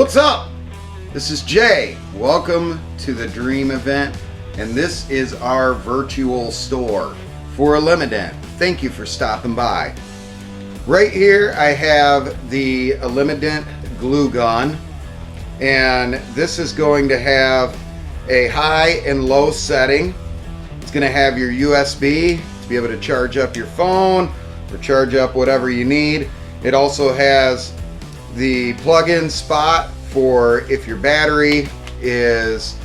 What's up? This is Jay. Welcome to the Dream event, and this is our virtual store for Elim-A-Dent. Thank you for stopping by. Right here I have the Elim-A-Dent glue gun, and this is going to have a high and low setting. It's going to have your USB to be able to charge up your phone or charge up whatever you need. It also has the plug-in spot for if your battery is,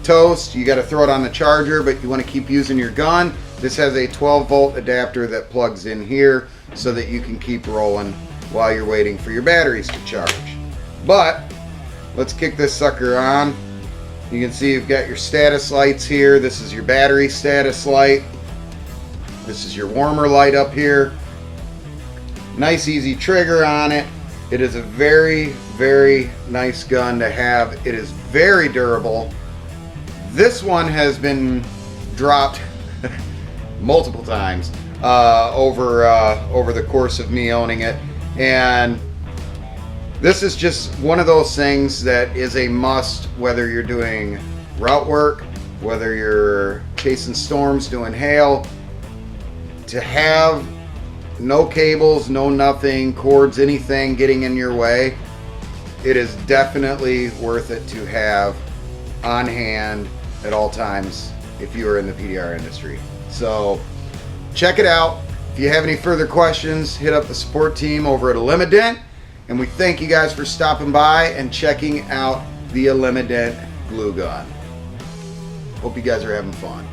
toast, you got to throw it on the charger, but you want to keep using your gun. This has a 12-volt adapter that plugs in here so that you can keep rolling while you're waiting for your batteries to charge. But let's kick this sucker on. You can see you've got your status lights here. This is your battery status light. This is your warmer light up here. Nice easy trigger on it. It is a very, very nice gun to have. It is very durable. This one has been dropped multiple times over the course of me owning it, and this is just one of those things that is a must, whether you're doing route work, whether you're chasing storms, doing hail. To have no cables, no nothing, cords, anything getting in your way, it is definitely worth it to have on hand at all times if you are in the PDR industry. So check it out. If you have any further questions, hit up the support team over at Elim-A-Dent, and we thank you guys for stopping by and checking out the Elim-A-Dent glue gun. Hope you guys are having fun.